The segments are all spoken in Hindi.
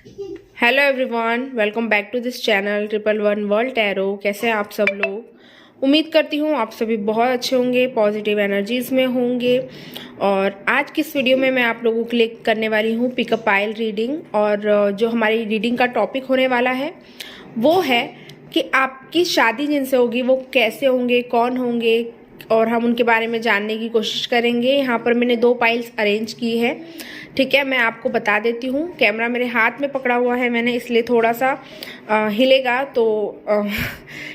Hello everyone, welcome back to this channel 111 world tarot. कैसे हैं आप सब लोग? उम्मीद करती हूँ आप सभी बहुत अच्छे होंगे, पॉजिटिव एनर्जीज में होंगे। और आज की इस वीडियो में मैं आप लोगों के लिए करने वाली हूँ पिकअप पाइल रीडिंग। और जो हमारी रीडिंग का टॉपिक होने वाला है वो है कि आपकी शादी जिनसे होगी वो कैसे होंगे, कौन होंगे, और हम उनके बारे में जानने की कोशिश करेंगे। यहाँ पर मैंने 2 पाइल्स अरेंज की है, ठीक है। मैं आपको बता देती हूँ, कैमरा मेरे हाथ में पकड़ा हुआ है मैंने, इसलिए थोड़ा सा हिलेगा तो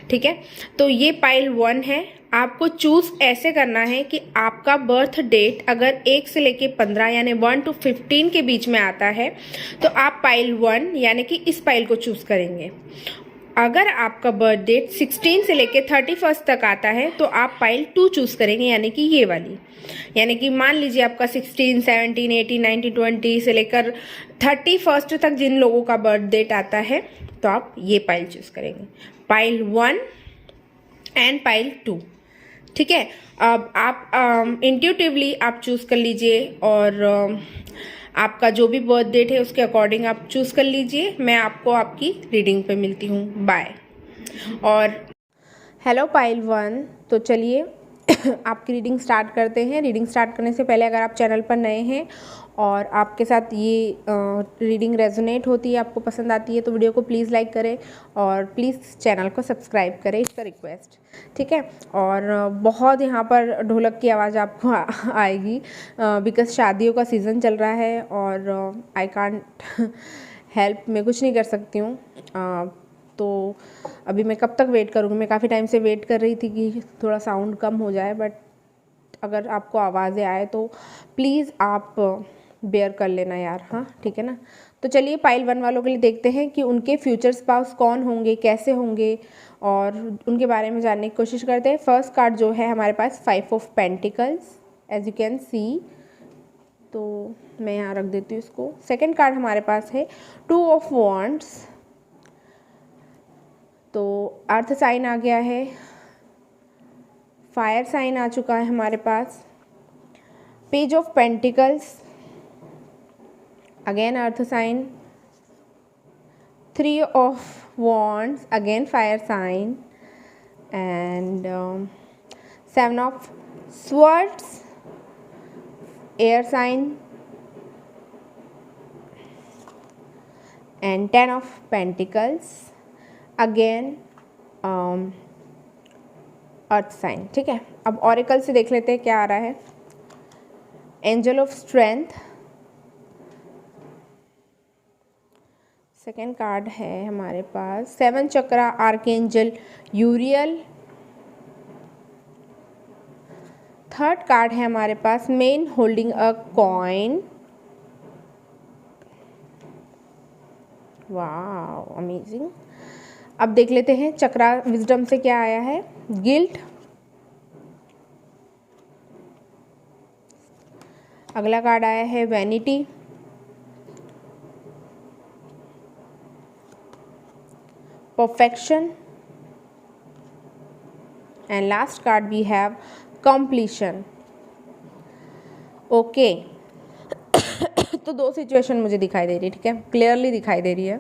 ठीक है। तो ये पाइल 1 है। आपको चूज ऐसे करना है कि आपका बर्थ डेट अगर 1 से लेके 15 यानी 1 to 15 के बीच में आता है तो आप पाइल 1 यानी कि इस पाइल को चूज करेंगे। अगर आपका बर्थ डेट 16 से लेके 31 तक आता है तो आप पाइल 2 चूज करेंगे, यानी कि ये वाली। यानी कि मान लीजिए आपका 16, 17, 18, 19, 20 से लेकर 31 तक जिन लोगों का बर्थ डेट आता है तो आप ये पाइल चूज करेंगे, पाइल 1 एंड पाइल 2, ठीक है। अब आप इंट्यूटिवली आप चूज कर लीजिए और आपका जो भी बर्थ डेट है उसके अकॉर्डिंग आप चूज कर लीजिए। मैं आपको आपकी रीडिंग पे मिलती हूँ, बाय। और हेलो पाइल 1, तो चलिए आपकी रीडिंग स्टार्ट करते हैं। रीडिंग स्टार्ट करने से पहले अगर आप चैनल पर नए हैं और आपके साथ ये रीडिंग रेजोनेट होती है, आपको पसंद आती है, तो वीडियो को प्लीज़ लाइक करें और प्लीज़ चैनल को सब्सक्राइब करें, इसका रिक्वेस्ट, ठीक है। और बहुत यहाँ पर ढोलक की आवाज़ आपको आएगी बिकॉज शादियों का सीज़न चल रहा है और आई कांट हेल्प, मैं कुछ नहीं कर सकती हूँ। तो अभी मैं कब तक वेट करूँगी? मैं काफ़ी टाइम से वेट कर रही थी कि थोड़ा साउंड कम हो जाए, बट अगर आपको आवाज़ें आए तो प्लीज़ आप बेयर कर लेना यार, हाँ ठीक है ना। तो चलिए पाइल 1 वालों के लिए देखते हैं कि उनके फ्यूचर स्पाउस कौन होंगे, कैसे होंगे, और उनके बारे में जानने की कोशिश करते हैं। फर्स्ट कार्ड जो है हमारे पास 5 of pentacles, as you can see, तो मैं यहाँ रख देती हूँ इसको। सेकेंड कार्ड हमारे पास है 2 ऑफ वॉन्ड्स, तो अर्थ साइन आ गया है, फायर साइन आ चुका है हमारे पास, page of pentacles, again earth sign, 3 of wands, again fire sign, and 7 of swords, air sign, and 10 of pentacles, again earth sign, ठीक है। अब ऑरिकल से देख लेते हैं क्या आ रहा है। Angel of strength, second card है हमारे पास 7 चक्रा आर्कएंजल यूरियल, थर्ड कार्ड है हमारे पास मेन होल्डिंग अ कॉइन, वाह अमेजिंग। अब देख लेते हैं चक्रा विजडम से क्या आया है। गिल्ट, अगला कार्ड आया है vanity, perfection, and last card we have completion. Okay तो 2 सिचुएशन मुझे दिखाई दे रही है, ठीक है, क्लियरली दिखाई दे रही है।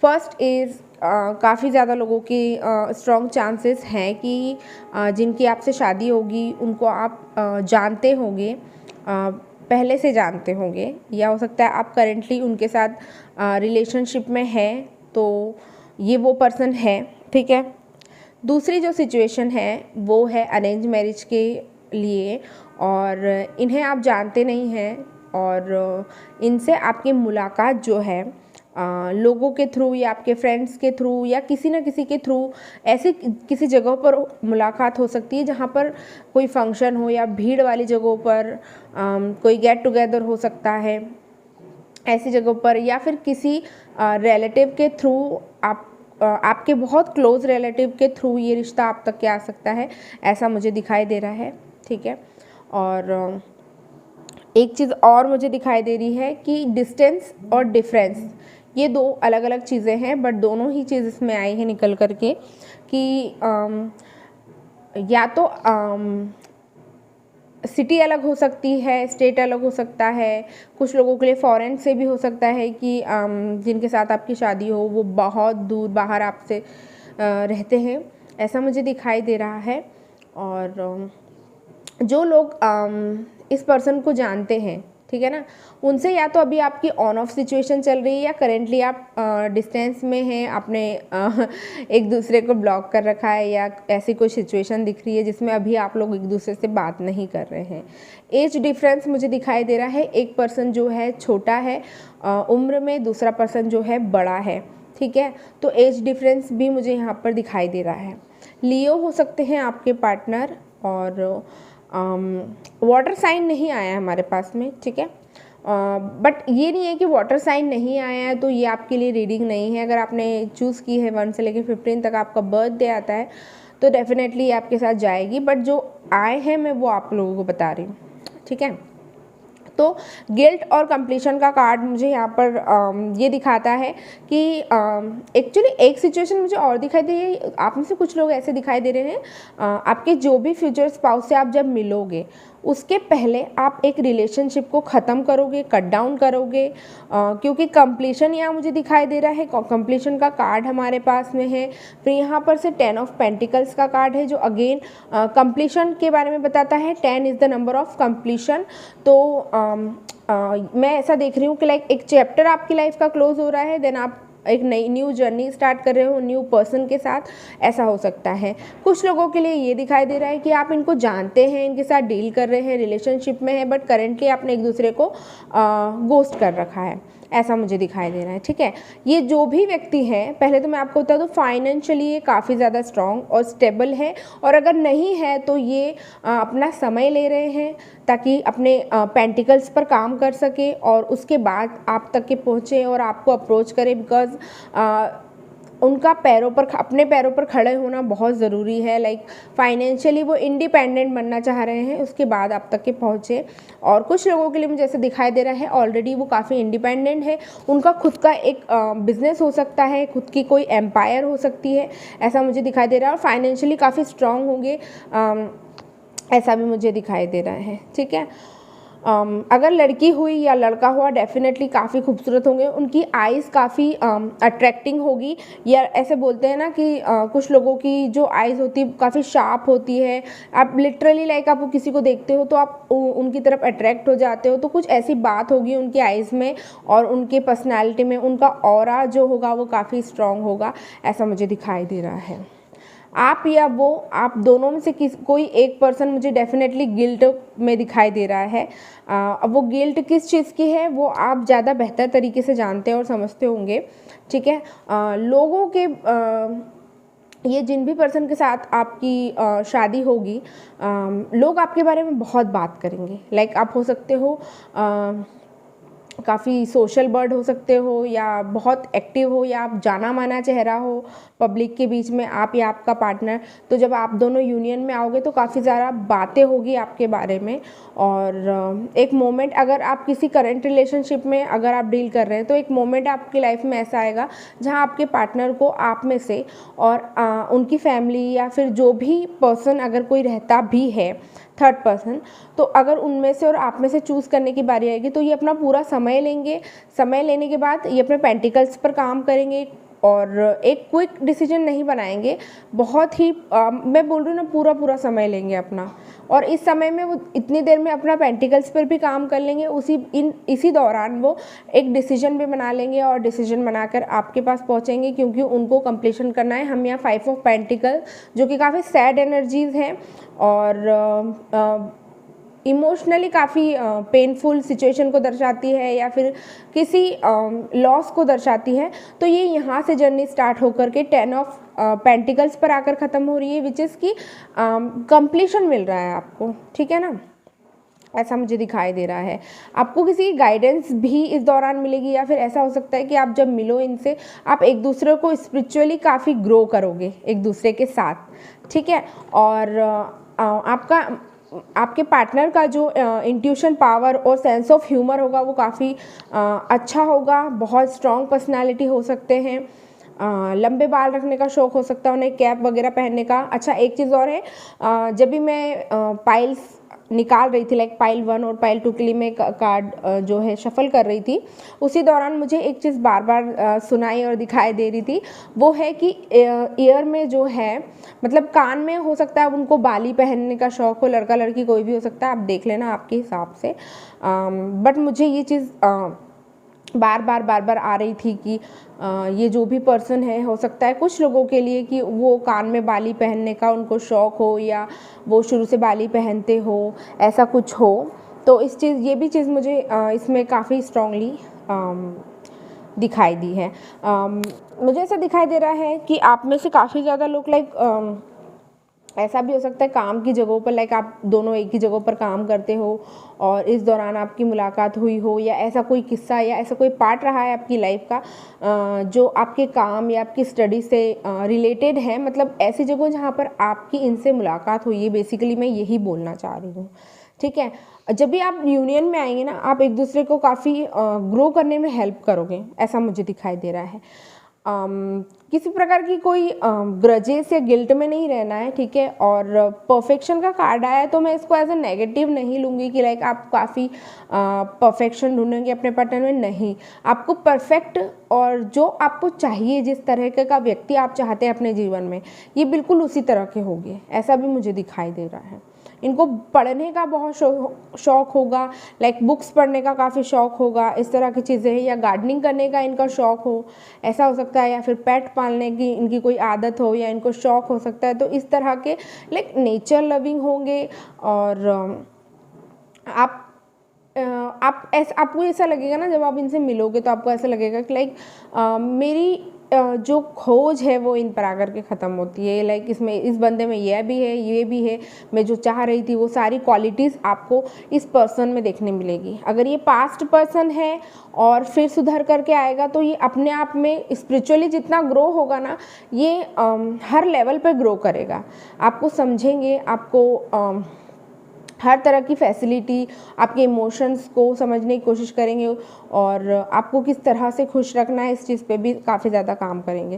फर्स्ट इज़ काफ़ी ज़्यादा लोगों की स्ट्रॉन्ग चांसेस हैं कि जिनकी आपसे शादी होगी उनको आप जानते होंगे, पहले से जानते होंगे, या हो सकता है आप करेंटली उनके साथ रिलेशनशिप में हैं, तो ये वो पर्सन है, ठीक है। दूसरी जो सिचुएशन है वो है अरेंज मैरिज के लिए, और इन्हें आप जानते नहीं हैं और इनसे आपकी मुलाकात जो है लोगों के थ्रू या आपके फ्रेंड्स के थ्रू या किसी न किसी के थ्रू ऐसे किसी जगह पर मुलाकात हो सकती है जहाँ पर कोई फंक्शन हो, या भीड़ वाली जगहों पर कोई गेट टुगेदर हो सकता है ऐसी जगहों पर, या फिर किसी रिलेटिव के थ्रू आपके बहुत क्लोज रिलेटिव के थ्रू ये रिश्ता आप तक के आ सकता है, ऐसा मुझे दिखाई दे रहा है, ठीक है। और एक चीज़ और मुझे दिखाई दे रही है कि डिस्टेंस और डिफरेंस, ये 2 अलग अलग चीज़ें हैं, बट दोनों ही चीज़ इसमें आई है निकल करके कि या तो सिटी अलग हो सकती है, स्टेट अलग हो सकता है, कुछ लोगों के लिए फॉरेन से भी हो सकता है कि जिनके साथ आपकी शादी हो वो बहुत दूर बाहर आपसे रहते हैं, ऐसा मुझे दिखाई दे रहा है। और जो लोग इस पर्सन को जानते हैं, ठीक है ना, उनसे या तो अभी आपकी ऑन ऑफ सिचुएशन चल रही है या करेंटली आप डिस्टेंस में हैं, आपने एक दूसरे को ब्लॉक कर रखा है, या ऐसी कोई सिचुएशन दिख रही है जिसमें अभी आप लोग एक दूसरे से बात नहीं कर रहे हैं। एज डिफरेंस मुझे दिखाई दे रहा है, एक पर्सन जो है छोटा है उम्र में, दूसरा पर्सन जो है बड़ा है, ठीक है। तो एज डिफरेंस भी मुझे यहाँ पर दिखाई दे रहा है। लियो हो सकते हैं आपके पार्टनर, और वाटर साइन नहीं आया है हमारे पास में, ठीक है। बट ये नहीं है कि वाटर साइन नहीं आया है तो ये आपके लिए रीडिंग नहीं है। अगर आपने चूज़ की है 1 से लेकर 15 तक आपका बर्थडे आता है तो डेफिनेटली ये आपके साथ जाएगी, बट जो आए हैं मैं वो आप लोगों को बता रही हूँ, ठीक है। तो गिल्ट और कंप्लीशन का कार्ड मुझे यहाँ पर ये दिखाता है कि एक्चुअली एक सिचुएशन मुझे और दिखाई दे रही है। आप में से कुछ लोग ऐसे दिखाई दे रहे हैं, आपके जो भी फ्यूचर स्पाउस से आप जब मिलोगे उसके पहले आप एक रिलेशनशिप को ख़त्म करोगे, कट डाउन करोगे, क्योंकि कंप्लीशन यहाँ मुझे दिखाई दे रहा है। कंप्लीशन का कार्ड हमारे पास में है। फिर यहाँ पर से 10 ऑफ पेंटिकल्स का कार्ड है जो अगेन कंप्लीशन के बारे में बताता है। 10 is the number of completion. तो मैं ऐसा देख रही हूँ कि लाइक एक चैप्टर आपकी लाइफ का क्लोज हो रहा है, देन आप एक नई न्यू जर्नी स्टार्ट कर रहे हो न्यू पर्सन के साथ, ऐसा हो सकता है। कुछ लोगों के लिए ये दिखाई दे रहा है कि आप इनको जानते हैं, इनके साथ डील कर रहे हैं, रिलेशनशिप में है, बट करेंटली आपने एक दूसरे को गोस्ट कर रखा है, ऐसा मुझे दिखाई दे रहा है, ठीक है। ये जो भी व्यक्ति है, पहले तो मैं आपको बता दूँ फाइनेंशियली ये काफ़ी ज़्यादा स्ट्रॉन्ग और स्टेबल है, और अगर नहीं है तो ये अपना समय ले रहे हैं ताकि अपने पेंटिकल्स पर काम कर सके और उसके बाद आप तक के पहुँचे और आपको अप्रोच करे, बिकॉज उनका अपने पैरों पर खड़े होना बहुत ज़रूरी है। लाइक फाइनेंशियली वो इंडिपेंडेंट बनना चाह रहे हैं, उसके बाद आप तक के पहुँचे। और कुछ लोगों के लिए मुझे ऐसे दिखाई दे रहा है ऑलरेडी वो काफ़ी इंडिपेंडेंट है, उनका खुद का एक बिजनेस हो सकता है, खुद की कोई एम्पायर हो सकती है, ऐसा मुझे दिखाई दे रहा है। और फाइनेंशियली काफ़ी स्ट्रांग होंगे, ऐसा भी मुझे दिखाई दे रहा है, ठीक है। अगर लड़की हुई या लड़का हुआ डेफिनेटली काफ़ी खूबसूरत होंगे, उनकी आइज़ काफ़ी अट्रैक्टिंग होगी, या ऐसे बोलते हैं ना कि कुछ लोगों की जो आइज़ होती है काफ़ी शार्प होती है। आप लिटरली लाइक आप किसी को देखते हो तो आप उनकी तरफ अट्रैक्ट हो जाते हो, तो कुछ ऐसी बात होगी उनकी आइज़ में और उनके पर्सनैलिटी में, उनका ऑरा जो होगा वो काफ़ी स्ट्रॉन्ग होगा, ऐसा मुझे दिखाई दे रहा है। आप या वो, आप दोनों में से कोई एक पर्सन मुझे डेफिनेटली गिल्ट में दिखाई दे रहा है। अब वो गिल्ट किस चीज़ की है वो आप ज़्यादा बेहतर तरीके से जानते और समझते होंगे, ठीक है। लोगों के ये जिन भी पर्सन के साथ आपकी शादी होगी, लोग आपके बारे में बहुत बात करेंगे। लाइक आप हो सकते हो काफ़ी सोशल बर्ड हो सकते हो, या बहुत एक्टिव हो, या आप जाना माना चेहरा हो पब्लिक के बीच में, आप या आपका पार्टनर। तो जब आप दोनों यूनियन में आओगे तो काफ़ी ज़्यादा बातें होगी आपके बारे में। और एक मोमेंट, अगर आप किसी करंट रिलेशनशिप में अगर आप डील कर रहे हैं तो एक मोमेंट आपकी लाइफ में ऐसा आएगा जहाँ आपके पार्टनर को आप में से और उनकी फैमिली या फिर जो भी पर्सन अगर कोई रहता भी है थर्ड पर्सन, तो अगर उनमें से और आप में से चूज़ करने की बारी आएगी तो ये अपना पूरा समय लेंगे। समय लेने के बाद ये अपने पेंटिकल्स पर काम करेंगे और एक क्विक डिसीजन नहीं बनाएंगे, बहुत ही मैं बोल रही हूँ ना, पूरा समय लेंगे अपना, और इस समय में वो इतनी देर में अपना पेंटिकल्स पर भी काम कर लेंगे। इसी दौरान वो एक डिसीजन भी बना लेंगे और डिसीजन बनाकर आपके पास पहुँचेंगे, क्योंकि उनको कंप्लीशन करना है। हम यहाँ 5 ऑफ पेंटिकल जो कि काफ़ी सैड एनर्जीज़ हैं और इमोशनली काफ़ी पेनफुल सिचुएशन को दर्शाती है या फिर किसी लॉस को दर्शाती है। तो ये यहाँ से जर्नी स्टार्ट होकर के 10 ऑफ पेंटिकल्स पर आकर ख़त्म हो रही है, विच इज़ की कंप्लीशन मिल रहा है आपको, ठीक है ना, ऐसा मुझे दिखाई दे रहा है। आपको किसी की गाइडेंस भी इस दौरान मिलेगी, या फिर ऐसा हो सकता है कि आप जब मिलो इनसे आप एक दूसरे को स्पिरिचुअली काफ़ी ग्रो करोगे एक दूसरे के साथ, ठीक है। और आपके पार्टनर का जो इंट्यूशन पावर और सेंस ऑफ ह्यूमर होगा वो काफ़ी अच्छा होगा। बहुत स्ट्रॉन्ग पर्सनालिटी हो सकते हैं, लंबे बाल रखने का शौक़ हो सकता है उन्हें, कैप वगैरह पहनने का। अच्छा, एक चीज़ और है, जब भी मैं पाइल्स निकाल रही थी, लाइक पाइल 1 और पाइल 2 के लिए मैं कार्ड जो है शफल कर रही थी, उसी दौरान मुझे एक चीज़ बार बार सुनाई और दिखाई दे रही थी। वो है कि ईयर में जो है, मतलब कान में हो सकता है उनको बाली पहनने का शौक़ हो, लड़का लड़की कोई भी हो सकता है, आप देख लेना आपके हिसाब से। बट मुझे ये चीज़ बार बार आ रही थी कि ये जो भी पर्सन है, हो सकता है कुछ लोगों के लिए कि वो कान में बाली पहनने का उनको शौक़ हो, या वो शुरू से बाली पहनते हो, ऐसा कुछ हो। तो ये भी चीज़ मुझे इसमें काफ़ी स्ट्रांगली दिखाई दी है। मुझे ऐसा दिखाई दे रहा है कि आप में से काफ़ी ज़्यादा लोग लाइक ऐसा भी हो सकता है काम की जगहों पर, लाइक आप दोनों एक ही जगहों पर काम करते हो और इस दौरान आपकी मुलाकात हुई हो, या ऐसा कोई किस्सा या ऐसा कोई पार्ट रहा है आपकी लाइफ का जो आपके काम या आपकी स्टडी से रिलेटेड है। मतलब ऐसी जगह जहाँ पर आपकी इनसे मुलाकात हुई है, बेसिकली मैं यही बोलना चाह रही हूँ। ठीक है, जब भी आप यूनियन में आएंगे ना, आप एक दूसरे को काफ़ी ग्रो करने में हेल्प करोगे, ऐसा मुझे दिखाई दे रहा है। किसी प्रकार की कोई ग्रजेस या गिल्ट में नहीं रहना है, ठीक है। और परफेक्शन का कार्ड आया है, तो मैं इसको एज अ नेगेटिव नहीं लूँगी कि लाइक आप काफ़ी परफेक्शन ढूंढेंगे अपने पार्टनर में। नहीं, आपको परफेक्ट और जो आपको चाहिए, जिस तरह का व्यक्ति आप चाहते हैं अपने जीवन में, ये बिल्कुल उसी तरह के होंगे, ऐसा भी मुझे दिखाई दे रहा है। इनको पढ़ने का बहुत शौक़ होगा, लाइक बुक्स पढ़ने का काफ़ी शौक़ होगा, इस तरह की चीज़ें हैं, या गार्डनिंग करने का इनका शौक़ हो, ऐसा हो सकता है, या फिर पेट पालने की इनकी कोई आदत हो या इनको शौक़ हो सकता है। तो इस तरह के लाइक नेचर लविंग होंगे। और आपको ऐसा लगेगा ना, जब आप इनसे मिलोगे तो आपको ऐसा लगेगा कि लाइक मेरी जो खोज है वो इन पर आकर के ख़त्म होती है। लाइक इसमें, इस बंदे में यह भी है, ये भी है, मैं जो चाह रही थी वो सारी क्वालिटीज़ आपको इस पर्सन में देखने मिलेगी। अगर ये पास्ट पर्सन है और फिर सुधर करके आएगा, तो ये अपने आप में स्पिरिचुअली जितना ग्रो होगा ना, ये हर लेवल पे ग्रो करेगा। आपको समझेंगे, आपको हर तरह की फैसिलिटी, आपके इमोशंस को समझने की कोशिश करेंगे, और आपको किस तरह से खुश रखना है इस चीज़ पे भी काफ़ी ज़्यादा काम करेंगे।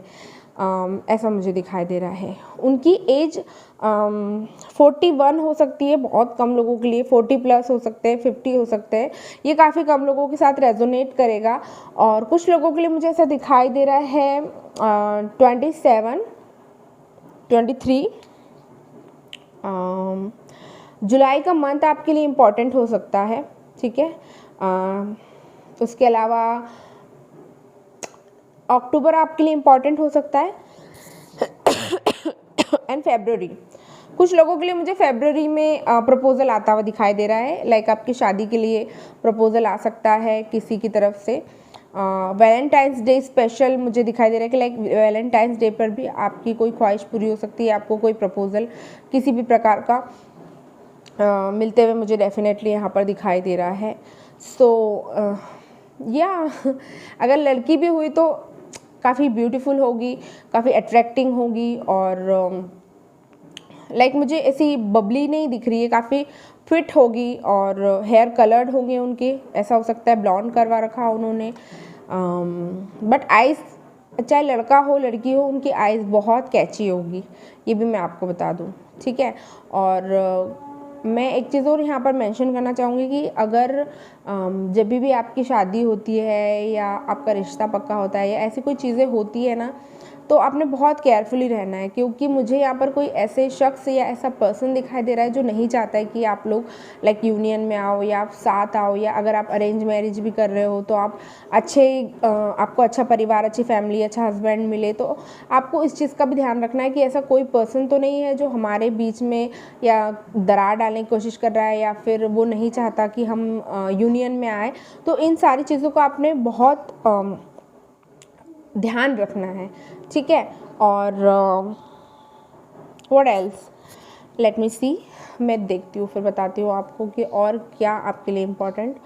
ऐसा मुझे दिखाई दे रहा है। उनकी एज 41 हो सकती है बहुत कम लोगों के लिए, 40 प्लस हो सकते हैं, 50 हो सकते हैं। ये काफ़ी कम लोगों के साथ रेजोनेट करेगा। और कुछ लोगों के लिए मुझे ऐसा दिखाई दे रहा है 27, 23 जुलाई का मंथ आपके लिए इम्पॉर्टेंट हो सकता है, ठीक है। उसके अलावा अक्टूबर आपके लिए इम्पॉर्टेंट हो सकता है एंड फरवरी। कुछ लोगों के लिए मुझे फरवरी में प्रपोज़ल आता हुआ दिखाई दे रहा है, लाइक आपकी शादी के लिए प्रपोज़ल आ सकता है किसी की तरफ से। वैलेंटाइंस डे स्पेशल मुझे दिखाई दे रहा है कि लाइक वैलेंटाइंस डे पर भी आपकी कोई ख्वाहिश पूरी हो सकती है, आपको कोई प्रपोज़ल किसी भी प्रकार का मिलते हुए मुझे डेफिनेटली यहाँ पर दिखाई दे रहा है। सो या अगर लड़की भी हुई तो काफ़ी ब्यूटीफुल होगी, काफ़ी अट्रैक्टिंग होगी, और लाइक मुझे ऐसी बबली नहीं दिख रही है, काफ़ी फिट होगी, और हेयर कलर्ड होंगे उनके, ऐसा हो सकता है ब्लॉन्ड करवा रखा उन्होंने। बट आइज़, चाहे लड़का हो लड़की हो, उनकी आइज़ बहुत कैची होगी, ये भी मैं आपको बता दूँ, ठीक है। और मैं एक चीज़ और यहाँ पर मेंशन करना चाहूँगी कि अगर जब भी आपकी शादी होती है या आपका रिश्ता पक्का होता है या ऐसी कोई चीज़ें होती है ना, तो आपने बहुत केयरफुली रहना है, क्योंकि मुझे यहाँ पर कोई ऐसे शख्स या ऐसा पर्सन दिखाई दे रहा है जो नहीं चाहता है कि आप लोग लाइक यूनियन में आओ या आप साथ आओ, या अगर आप अरेंज मैरिज भी कर रहे हो तो आप आपको अच्छा परिवार, अच्छी फैमिली, अच्छा हस्बैंड मिले। तो आपको इस चीज़ का भी ध्यान रखना है कि ऐसा कोई पर्सन तो नहीं है जो हमारे बीच में या दरार डालने की कोशिश कर रहा है, या फिर वो नहीं चाहता कि हम यूनियन में आए। तो इन सारी चीज़ों को आपने बहुत ध्यान रखना है, ठीक है। और व्हाट एल्स, लेट मी सी, मैं देखती हूँ फिर बताती हूँ आपको कि और क्या आपके लिए इम्पोर्टेंट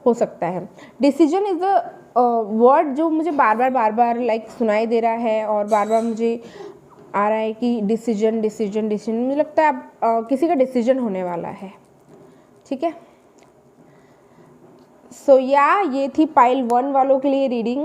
हो सकता है। डिसीजन इज़ अ वर्ड जो मुझे बार बार लाइक सुनाई दे रहा है, और बार बार मुझे आ रहा है कि डिसीजन डिसीजन डिसीजन, मुझे लगता है अब किसी का डिसीजन होने वाला है, ठीक है। सो या ये थी पाइल 1 वालों के लिए रीडिंग।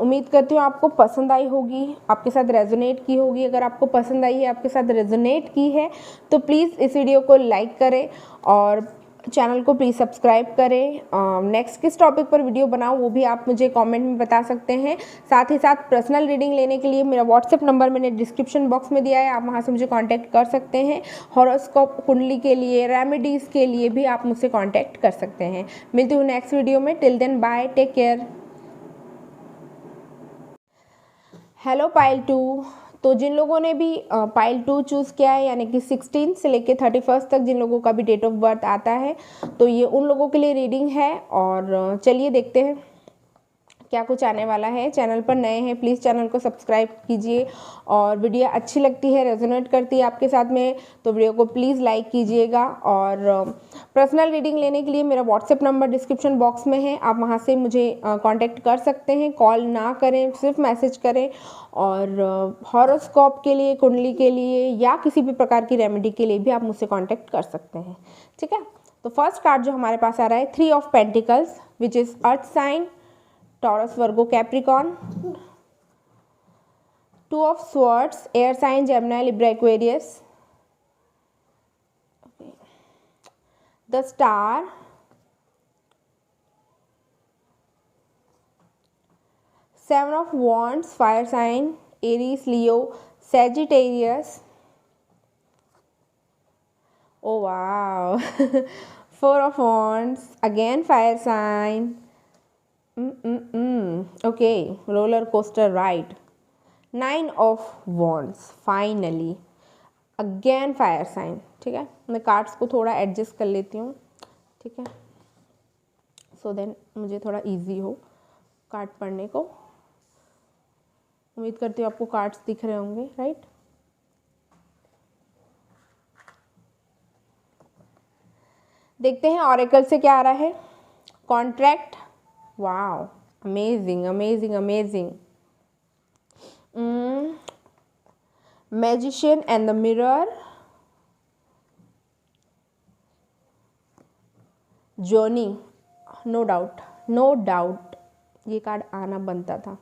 उम्मीद करती हूँ आपको पसंद आई होगी, आपके साथ रेजोनेट की होगी। अगर आपको पसंद आई है, आपके साथ रेजोनेट की है, तो प्लीज़ इस वीडियो को लाइक करें और चैनल को प्लीज़ सब्सक्राइब करें। नेक्स्ट किस टॉपिक पर वीडियो बनाऊँ वो भी आप मुझे कमेंट में बता सकते हैं। साथ ही साथ पर्सनल रीडिंग लेने के लिए मेरा व्हाट्सएप नंबर मैंने डिस्क्रिप्शन बॉक्स में दिया है, आप वहाँ से मुझे कांटेक्ट कर सकते हैं। हॉरोस्कोप कुंडली के लिए, रेमेडीज़ के लिए भी आप मुझसे कांटेक्ट कर सकते हैं। मिलती हूँ नेक्स्ट वीडियो में। Till then bye, take care. Hello pile 2। तो जिन लोगों ने भी पाइल 2 चूज़ किया है, यानी कि 16 से लेके 31 तक जिन लोगों का भी डेट ऑफ बर्थ आता है, तो ये उन लोगों के लिए रीडिंग है। और चलिए देखते हैं क्या कुछ आने वाला है। चैनल पर नए हैं प्लीज़ चैनल को सब्सक्राइब कीजिए, और वीडियो अच्छी लगती है, रेजोनेट करती है आपके साथ में, तो वीडियो को प्लीज़ लाइक कीजिएगा। और पर्सनल रीडिंग लेने के लिए मेरा व्हाट्सएप नंबर डिस्क्रिप्शन बॉक्स में है, आप वहां से मुझे कांटेक्ट कर सकते हैं। कॉल ना करें, सिर्फ मैसेज करें। और हॉरोस्कोप के लिए, कुंडली के लिए, या किसी भी प्रकार की रेमेडी के लिए भी आप मुझसे कॉन्टैक्ट कर सकते हैं। ठीक है, तो फर्स्ट कार्ड जो हमारे पास आ रहा है 3 of pentacles, which is earth sign, Taurus, Virgo, Capricorn. 2 of Swords, air sign, Gemini, Libra, Aquarius. Okay. The Star. Seven of Wands, fire sign, Aries, Leo, Sagittarius. Oh wow. 4 of Wands, again fire sign. Okay, roller coaster ride. 9 of Wands, finally again fire sign। ठीक है, मैं कार्ड्स को थोड़ा एडजस्ट कर लेती हूँ, ठीक है, सो देन मुझे थोड़ा इजी हो कार्ड पढ़ने को। उम्मीद करती हूँ आपको कार्ड्स दिख रहे होंगे, राइट। देखते हैं ऑरेकल से क्या आ रहा है। Contract, wow, amazing amazing amazing. Magician and the mirror, journey, no doubt no doubt, ये कार्ड आना बनता था।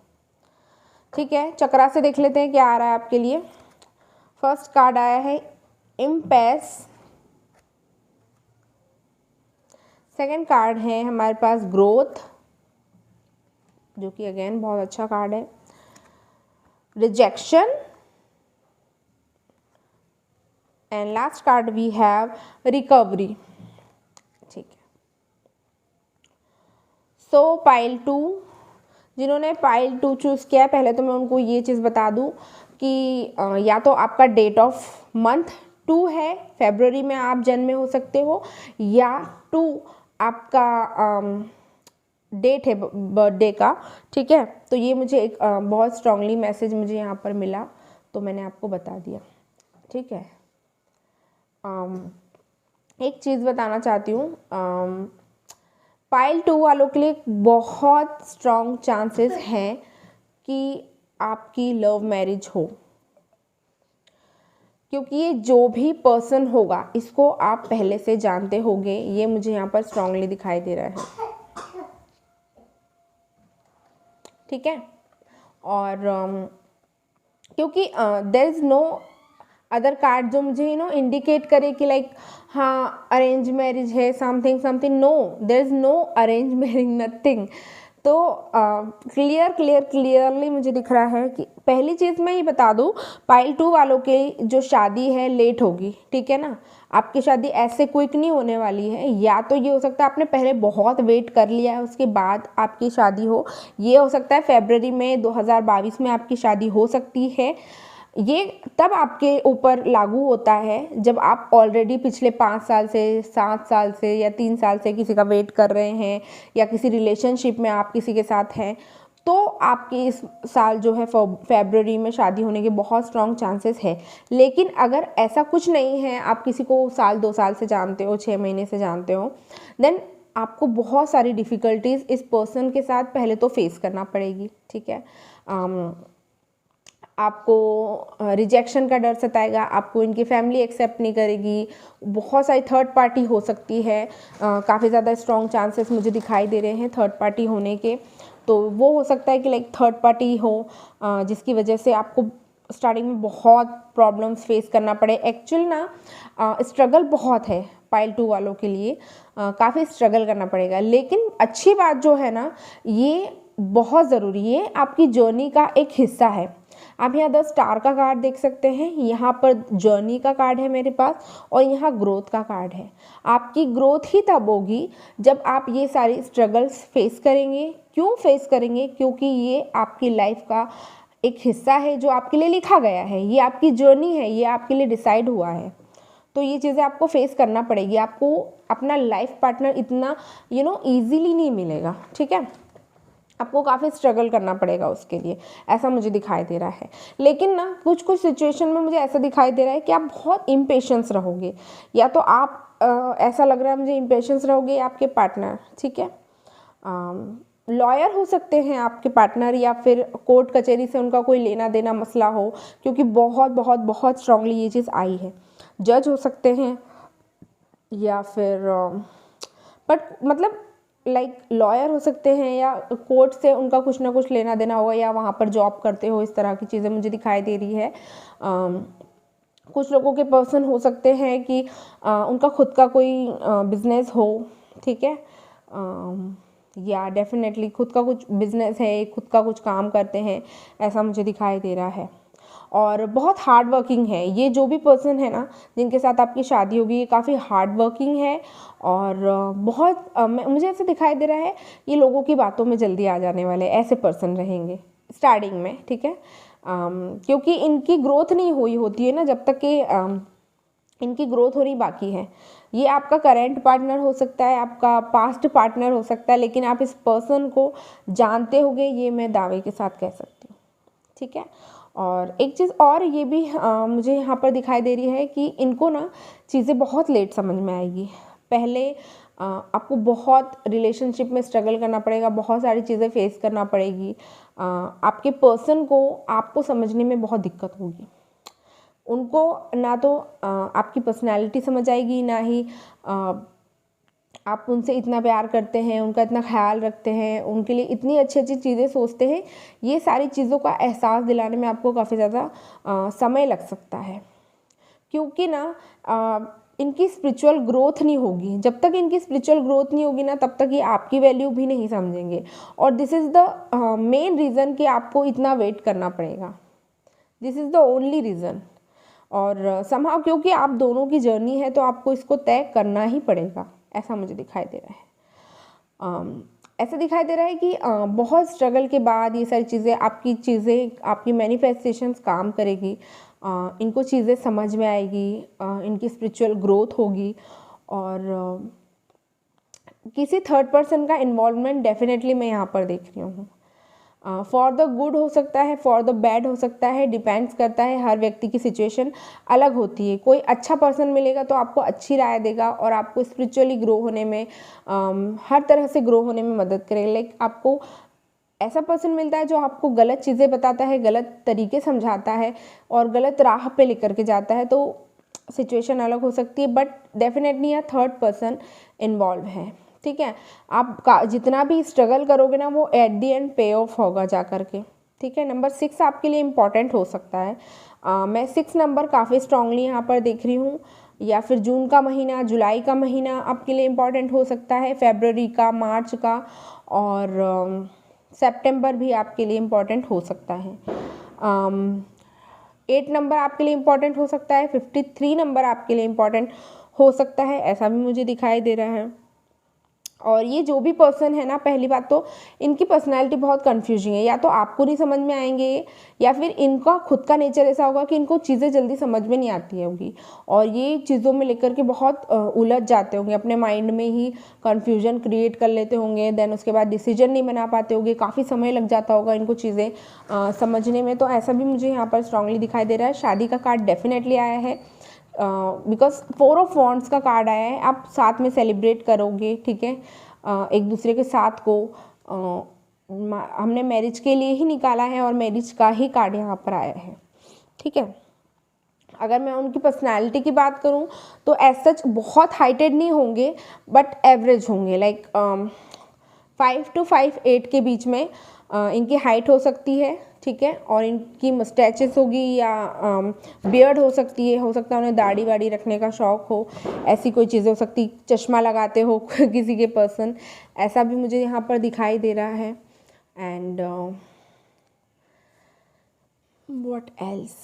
ठीक है, चक्रा से देख लेते हैं क्या आ रहा है आपके लिए। फर्स्ट कार्ड आया है इम्पेस। सेकंड कार्ड है हमारे पास ग्रोथ, जो कि अगेन बहुत अच्छा कार्ड है। Rejection, and last card we have recovery. ठीक है, सो पाइल 2, जिन्होंने पाइल 2 चूज़ किया है, पहले तो मैं उनको ये चीज़ बता दूं कि या तो आपका डेट ऑफ मंथ 2 है, फरवरी में आप जन्मे हो सकते हो, या 2 आपका डेट है बर्थडे का। ठीक है, तो ये मुझे एक बहुत स्ट्रांगली मैसेज मुझे यहाँ पर मिला, तो मैंने आपको बता दिया। ठीक है, एक चीज़ बताना चाहती हूँ, पाइल 2 वालों के लिए बहुत स्ट्रॉन्ग चांसेस हैं कि आपकी लव मैरिज हो, क्योंकि ये जो भी पर्सन होगा इसको आप पहले से जानते होंगे, ये मुझे यहाँ पर स्ट्रांगली दिखाई दे रहा है। ठीक है, और क्योंकि there is no other card जो मुझे इंडिकेट करे कि लाइक हाँ अरेंज मैरिज है, something something, no, there is no arrange marriage, nothing. तो क्लियरली मुझे दिख रहा है कि पहली चीज़ मैं ये बता दूँ, पाइल 2 वालों की जो शादी है लेट होगी। ठीक है ना, आपकी शादी ऐसे क्विक नहीं होने वाली है। या तो ये हो सकता है आपने पहले बहुत वेट कर लिया है, उसके बाद आपकी शादी हो। ये हो सकता है फरवरी में 2022 में आपकी शादी हो सकती है। ये तब आपके ऊपर लागू होता है जब आप ऑलरेडी पिछले 5 साल से, 7 साल से या 3 साल से किसी का वेट कर रहे हैं, या किसी रिलेशनशिप में आप किसी के साथ हैं, तो आपकी इस साल जो है फरवरी में शादी होने के बहुत स्ट्रॉन्ग चांसेस है। लेकिन अगर ऐसा कुछ नहीं है, आप किसी को साल 2 साल से जानते हो, 6 महीने से जानते हो, देन आपको बहुत सारी डिफ़िकल्टीज़ इस पर्सन के साथ पहले तो फेस करना पड़ेगी। ठीक है, आपको रिजेक्शन का डर सताएगा, आपको इनकी फैमिली एक्सेप्ट नहीं करेगी, बहुत सारी थर्ड पार्टी हो सकती है, काफ़ी ज़्यादा स्ट्रॉन्ग चांसेस मुझे दिखाई दे रहे हैं थर्ड पार्टी होने के। तो वो हो सकता है कि लाइक थर्ड पार्टी हो जिसकी वजह से आपको स्टार्टिंग में बहुत प्रॉब्लम्स फेस करना पड़े। एक्चुअल ना स्ट्रगल बहुत है पाइल 2 वालों के लिए, काफ़ी स्ट्रगल करना पड़ेगा। लेकिन अच्छी बात जो है ना, ये बहुत ज़रूरी है, आपकी जर्नी का एक हिस्सा है। आप यहाँ 10 स्टार का कार्ड देख सकते हैं, यहाँ पर जर्नी का कार्ड है मेरे पास और यहाँ ग्रोथ का कार्ड है। आपकी ग्रोथ ही तब होगी जब आप ये सारी स्ट्रगल्स फेस करेंगे। क्यों फेस करेंगे? क्योंकि ये आपकी लाइफ का एक हिस्सा है जो आपके लिए लिखा गया है, ये आपकी जर्नी है, ये आपके लिए डिसाइड हुआ है। तो ये चीज़ें आपको फेस करना पड़ेगी। आपको अपना लाइफ पार्टनर इतना ईजीली नहीं मिलेगा, ठीक है। आपको काफ़ी स्ट्रगल करना पड़ेगा उसके लिए, ऐसा मुझे दिखाई दे रहा है। लेकिन ना कुछ कुछ सिचुएशन में मुझे ऐसा दिखाई दे रहा है कि आप बहुत इम्पेशेंस रहोगे, या तो आप ऐसा लग रहा है मुझे इम्पेशेंस रहोगे, आपके पार्टनर, ठीक है। लॉयर हो सकते हैं आपके पार्टनर, या फिर कोर्ट कचहरी से उनका कोई लेना देना मसला हो, क्योंकि बहुत बहुत बहुत स्ट्रांगली ये चीज़ आई है। जज हो सकते हैं, या फिर बट मतलब लाइक लॉयर हो सकते हैं, या कोर्ट से उनका कुछ ना कुछ लेना देना होगा, या वहाँ पर जॉब करते हो, इस तरह की चीज़ें मुझे दिखाई दे रही है। कुछ लोगों के पर्सन हो सकते हैं कि उनका खुद का कोई बिजनेस हो, ठीक है, या डेफिनेटली खुद का कुछ बिजनेस है, खुद का कुछ काम करते हैं, ऐसा मुझे दिखाई दे रहा है। और बहुत हार्ड वर्किंग है ये जो भी पर्सन है ना, जिनके साथ आपकी शादी होगी, ये काफ़ी हार्ड वर्किंग है। और बहुत मुझे ऐसे दिखाई दे रहा है ये लोगों की बातों में जल्दी आ जाने वाले ऐसे पर्सन रहेंगे स्टार्टिंग में, ठीक है। क्योंकि इनकी ग्रोथ नहीं हुई होती है ना, जब तक कि इनकी ग्रोथ होनी बाकी है। ये आपका करंट पार्टनर हो सकता है, आपका पास्ट पार्टनर हो सकता है, लेकिन आप इस पर्सन को जानते होंगे, ये मैं दावे के साथ कह सकती हूँ, ठीक है। और एक चीज़ और ये भी मुझे यहाँ पर दिखाई दे रही है कि इनको ना चीज़ें बहुत लेट समझ में आएगी। पहले आपको बहुत रिलेशनशिप में स्ट्रगल करना पड़ेगा, बहुत सारी चीज़ें फेस करना पड़ेगी। आपके पर्सन को आपको समझने में बहुत दिक्कत होगी। उनको ना तो आपकी पर्सनैलिटी समझ आएगी, ना ही आप उनसे इतना प्यार करते हैं, उनका इतना ख्याल रखते हैं, उनके लिए इतनी अच्छी अच्छी चीज़ें सोचते हैं। ये सारी चीज़ों का एहसास दिलाने में आपको काफ़ी ज़्यादा समय लग सकता है, क्योंकि ना इनकी स्पिरिचुअल ग्रोथ नहीं होगी। जब तक इनकी स्पिरिचुअल ग्रोथ नहीं होगी ना, तब तक ये आपकी वैल्यू भी नहीं समझेंगे। और this is the main reason कि आपको इतना वेट करना पड़ेगा। This is the only reason. और समहाउ क्योंकि आप दोनों की जर्नी है, तो आपको इसको तय करना ही पड़ेगा, ऐसा मुझे दिखाई दे रहा है। ऐसा दिखाई दे रहा है कि बहुत स्ट्रगल के बाद ये सारी चीज़ें आपकी मैनिफेस्टेशंस काम करेगी। इनको चीज़ें समझ में आएगी, इनकी स्पिरिचुअल ग्रोथ होगी, और किसी थर्ड पर्सन का इन्वॉल्वमेंट डेफिनेटली मैं यहाँ पर देख रही हूँ। फॉर द गुड हो सकता है, फॉर द बैड हो सकता है, डिपेंड्स करता है। हर व्यक्ति की सिचुएशन अलग होती है। कोई अच्छा पर्सन मिलेगा तो आपको अच्छी राय देगा और आपको स्पिरिचुअली ग्रो होने में हर तरह से ग्रो होने में मदद करेगा। लाइक आपको ऐसा पर्सन मिलता है जो आपको गलत चीज़ें बताता है, गलत तरीके समझाता है और गलत राह पे लेकर के जाता है, तो सिचुएशन अलग हो सकती है। बट डेफिनेटली यहाँ थर्ड पर्सन इन्वॉल्व है, ठीक है। आप जितना भी स्ट्रगल करोगे ना, वो एट दी एंड पे ऑफ होगा जा करके, ठीक है। नंबर 6 आपके लिए इम्पॉर्टेंट हो सकता है। मैं 6 नंबर काफ़ी स्ट्रांगली यहाँ पर देख रही हूँ। या फिर जून का महीना, जुलाई का महीना आपके लिए इम्पॉर्टेंट हो सकता है, फरवरी का, मार्च का, और सितंबर भी आपके लिए इम्पॉर्टेंट हो सकता है। 8 नंबर आपके लिए इम्पॉर्टेंट हो सकता है, 53 नंबर आपके लिए इम्पॉर्टेंट हो सकता है, ऐसा भी मुझे दिखाई दे रहा है। और ये जो भी पर्सन है ना, पहली बात तो इनकी पर्सनैलिटी बहुत कन्फ्यूजिंग है। या तो आपको नहीं समझ में आएंगे, या फिर इनका खुद का नेचर ऐसा होगा कि इनको चीज़ें जल्दी समझ में नहीं आती होगी, और ये चीज़ों में लेकर के बहुत उलझ जाते होंगे, अपने माइंड में ही कन्फ्यूजन क्रिएट कर लेते होंगे। देन उसके बाद डिसीजन नहीं बना पाते होंगे, काफ़ी समय लग जाता होगा इनको चीज़ें समझने में। तो ऐसा भी मुझे यहाँ पर स्ट्रांगली दिखाई दे रहा है। शादी का कार्ड डेफिनेटली आया है, बिकॉज 4 ऑफ वॉन्ड्स का कार्ड आया है। आप साथ में सेलिब्रेट करोगे, ठीक है, एक दूसरे के साथ को हमने मैरिज के लिए ही निकाला है और मैरिज का ही कार्ड यहाँ पर आया है, ठीक है। अगर मैं उनकी पर्सनालिटी की बात करूँ तो एज सच बहुत हाइटेड नहीं होंगे, बट एवरेज होंगे, लाइक 5 to 5'8" के बीच में इनकी हाइट हो सकती है, ठीक है। और इनकी मस्टैचेस होगी या बियर्ड हो सकती है, हो सकता है उन्हें दाढ़ी वाड़ी रखने का शौक़ हो, ऐसी कोई चीज़ें हो सकती, चश्मा लगाते हो किसी के पर्सन, ऐसा भी मुझे यहाँ पर दिखाई दे रहा है। एंड व्हाट एल्स,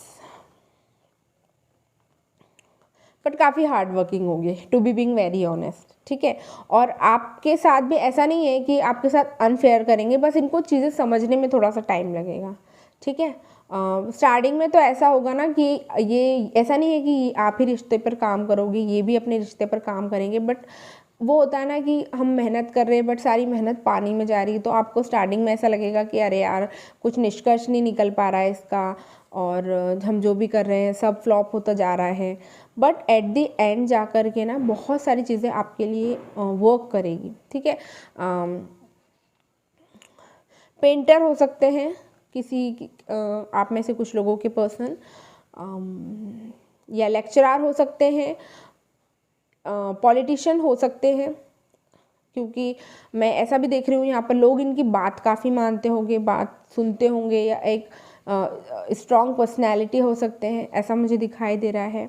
बट काफ़ी हार्ड वर्किंग होंगे, to be being very honest, ठीक है। और आपके साथ भी ऐसा नहीं है कि आपके साथ अनफेयर करेंगे, बस इनको चीज़ें समझने में थोड़ा सा टाइम लगेगा, ठीक है। स्टार्टिंग में तो ऐसा होगा ना कि ये ऐसा नहीं है कि आप ही रिश्ते पर काम करोगे, ये भी अपने रिश्ते पर काम करेंगे, बट वो होता है ना कि हम मेहनत कर रहे हैं बट सारी मेहनत पानी में जा रही है, तो आपको स्टार्टिंग में ऐसा लगेगा कि अरे यार कुछ निष्कर्ष नहीं निकल पा रहा है इसका, और हम जो भी कर रहे हैं सब फ्लॉप होता जा रहा है। बट एट द एंड जा कर के ना बहुत सारी चीज़ें आपके लिए वर्क करेगी, ठीक है। पेंटर हो सकते हैं किसी आप में से कुछ लोगों के पर्सन, या लेक्चरर हो सकते हैं, पॉलिटिशियन हो सकते हैं, क्योंकि मैं ऐसा भी देख रही हूँ यहाँ पर लोग इनकी बात काफ़ी मानते होंगे, बात सुनते होंगे, या एक स्ट्रॉन्ग पर्सनैलिटी हो सकते हैं, ऐसा मुझे दिखाई दे रहा है,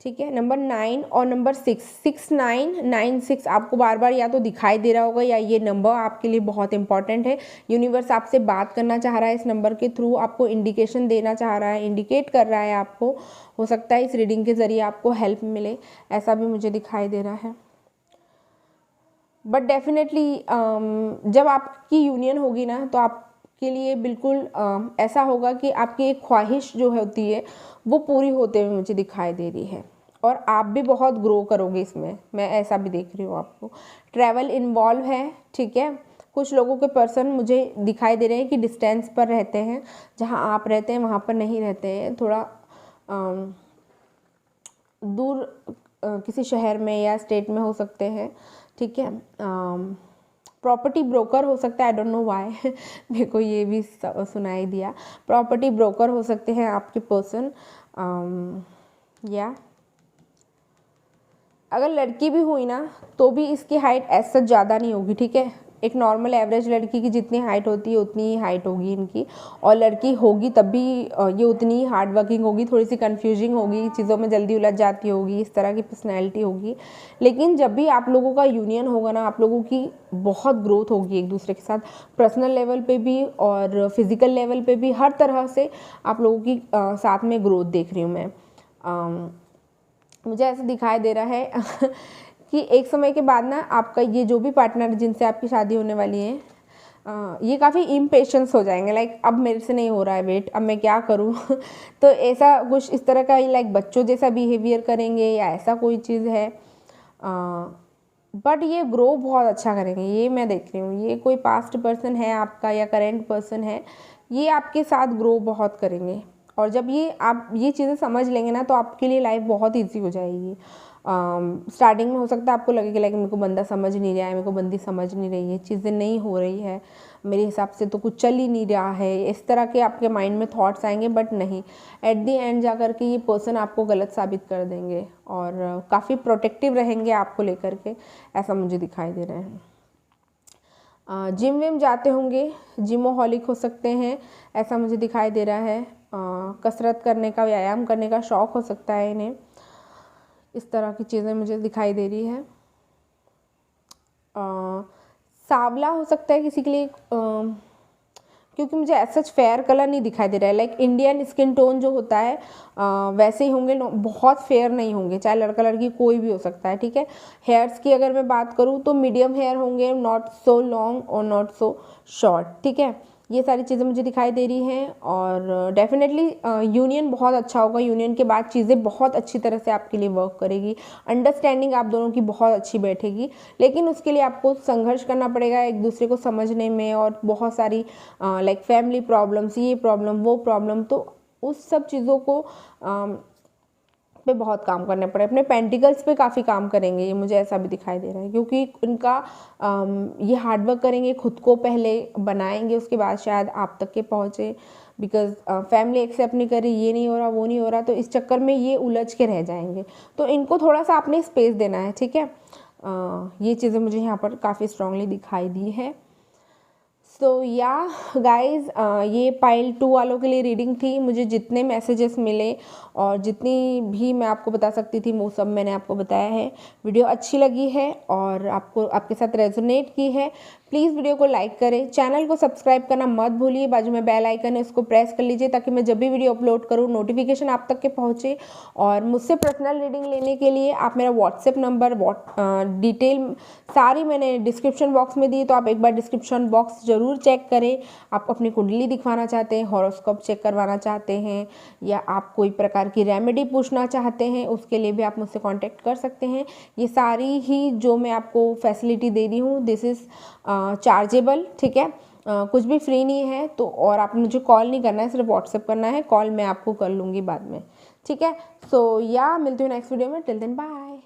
ठीक है। नंबर 9 और नंबर 6 आपको बार बार या तो दिखाई दे रहा होगा या ये नंबर आपके लिए बहुत इंपॉर्टेंट है। यूनिवर्स आपसे बात करना चाह रहा है इस नंबर के थ्रू, आपको इंडिकेशन देना चाह रहा है, इंडिकेट कर रहा है आपको, हो सकता है इस रीडिंग के ज़रिए आपको हेल्प मिले, ऐसा भी मुझे दिखाई दे रहा है। बट डेफिनेटली जब आपकी यूनियन होगी ना तो आपके लिए बिल्कुल ऐसा होगा कि आपकी एक ख्वाहिश जो होती है वो पूरी होते हुए मुझे दिखाई दे रही है, और आप भी बहुत ग्रो करोगे इसमें, मैं ऐसा भी देख रही हूँ आपको। ट्रैवल इन्वॉल्व है, ठीक है। कुछ लोगों के पर्सन मुझे दिखाई दे रहे हैं कि डिस्टेंस पर रहते हैं, जहाँ आप रहते हैं वहाँ पर नहीं रहते हैं, थोड़ा दूर किसी शहर में या स्टेट में हो सकते हैं, ठीक है। प्रॉपर्टी ब्रोकर हो सकता है, आई डोंट नो व्हाई मेरे को ये भी सुनाई दिया, प्रॉपर्टी ब्रोकर हो सकते हैं आपके पर्सन, या अगर लड़की भी हुई ना तो भी इसकी हाइट ऐसा ज़्यादा नहीं होगी, ठीक है। एक नॉर्मल एवरेज लड़की की जितनी हाइट होती है उतनी ही हाइट होगी इनकी, और लड़की होगी तब भी ये उतनी ही हार्ड वर्किंग होगी, थोड़ी सी कंफ्यूजिंग होगी, चीज़ों में जल्दी उलझ जाती होगी, इस तरह की पर्सनैलिटी होगी। लेकिन जब भी आप लोगों का यूनियन होगा ना, आप लोगों की बहुत ग्रोथ होगी एक दूसरे के साथ, पर्सनल लेवल पे भी और फिज़िकल लेवल पे भी, हर तरह से आप लोगों की साथ में ग्रोथ देख रही हूँ मैं। मुझे ऐसा दिखाई दे रहा है कि एक समय के बाद ना आपका ये जो भी पार्टनर जिनसे आपकी शादी होने वाली है, ये काफ़ी इम्पेशेंस हो जाएंगे, लाइक अब मेरे से नहीं हो रहा है वेट, अब मैं क्या करूँ तो ऐसा कुछ इस तरह का लाइक बच्चों जैसा बिहेवियर करेंगे या ऐसा कोई चीज़ है। बट ये ग्रो बहुत अच्छा करेंगे, ये मैं देख रही हूँ। ये कोई पास्ट पर्सन है आपका या करेंट पर्सन है, ये आपके साथ ग्रो बहुत करेंगे, और जब ये आप ये चीज़ें समझ लेंगे ना तो आपके लिए लाइफ बहुत ईजी हो जाएगी। स्टार्टिंग में हो सकता है आपको लगेगा लाइक मेरे को बंदा समझ नहीं रहा है, मेरे को बंदी समझ नहीं रही है, चीज़ें नहीं हो रही है, मेरे हिसाब से तो कुछ चल ही नहीं रहा है, इस तरह के आपके माइंड में थॉट्स आएंगे। बट नहीं, एट द एंड जा कर के ये पर्सन आपको गलत साबित कर देंगे और काफ़ी प्रोटेक्टिव रहेंगे आपको लेकर के, ऐसा मुझे दिखाई दे रहे हैं। जिम विम जाते होंगे, जिमोहॉलिक हो सकते हैं, ऐसा मुझे दिखाई दे रहा है। कसरत करने का, व्यायाम करने का शौक़ हो सकता है इन्हें, इस तरह की चीज़ें मुझे दिखाई दे रही है। सांवला हो सकता है किसी के लिए, क्योंकि मुझे ऐसा फेयर कलर नहीं दिखाई दे रहा है, लाइक इंडियन स्किन टोन जो होता है वैसे ही होंगे, बहुत फेयर नहीं होंगे, चाहे लड़का लड़की कोई भी हो सकता है, ठीक है। हेयर्स की अगर मैं बात करूँ तो मीडियम हेयर होंगे, नॉट सो लॉन्ग और नॉट सो शॉर्ट, ठीक है। ये सारी चीज़ें मुझे दिखाई दे रही हैं, और डेफिनेटली यूनियन बहुत अच्छा होगा। यूनियन के बाद चीज़ें बहुत अच्छी तरह से आपके लिए वर्क करेगी, अंडरस्टैंडिंग आप दोनों की बहुत अच्छी बैठेगी, लेकिन उसके लिए आपको संघर्ष करना पड़ेगा एक दूसरे को समझने में, और बहुत सारी लाइक फैमिली प्रॉब्लम्स, ये प्रॉब्लम वो प्रॉब्लम, तो उस सब चीज़ों को पे बहुत काम करने पड़े, अपने पेंटिकल्स पे काफ़ी काम करेंगे, ये मुझे ऐसा भी दिखाई दे रहा है, क्योंकि उनका ये हार्डवर्क करेंगे, खुद को पहले बनाएंगे, उसके बाद शायद आप तक के पहुँचे, बिकॉज फैमिली एक्सेप्ट नहीं कर रही, ये नहीं हो रहा, वो नहीं हो रहा, तो इस चक्कर में ये उलझ के रह जाएंगे। तो इनको थोड़ा सा आपने स्पेस देना है, ठीक है। ये चीज़ें मुझे यहाँ पर काफ़ी स्ट्रांगली दिखाई दी है। सो या गाइज़, ये पाइल 2 वालों के लिए रीडिंग थी। मुझे जितने मैसेजेस मिले और जितनी भी मैं आपको बता सकती थी वो सब मैंने आपको बताया है। वीडियो अच्छी लगी है और आपको आपके साथ रेजोनेट की है, प्लीज़ वीडियो को लाइक करें, चैनल को सब्सक्राइब करना मत भूलिए, बाजू में बेल आइकन है उसको प्रेस कर लीजिए ताकि मैं जब भी वीडियो अपलोड करूँ नोटिफिकेशन आप तक के पहुँचे। और मुझसे पर्सनल रीडिंग लेने के लिए आप मेरा व्हाट्सएप नंबर डिटेल सारी मैंने डिस्क्रिप्शन बॉक्स में दी, तो आप एक बार डिस्क्रिप्शन बॉक्स ज़रूर चेक करें। आप अपनी कुंडली दिखवाना चाहते हैं, हॉरोस्कोप चेक करवाना चाहते हैं, या आप कोई प्रकार की रेमेडी पूछना चाहते हैं, उसके लिए भी आप मुझसे कांटेक्ट कर सकते हैं। ये सारी ही जो मैं आपको फैसिलिटी दे रही हूँ दिस इज़ चार्जेबल, ठीक है। कुछ भी फ्री नहीं है, तो और आप मुझे कॉल नहीं करना है, सिर्फ व्हाट्सएप करना है, कॉल मैं आपको कर लूँगी बाद में, ठीक है। सो या मिलती हूँ नेक्स्ट वीडियो में, टिल देन बाय।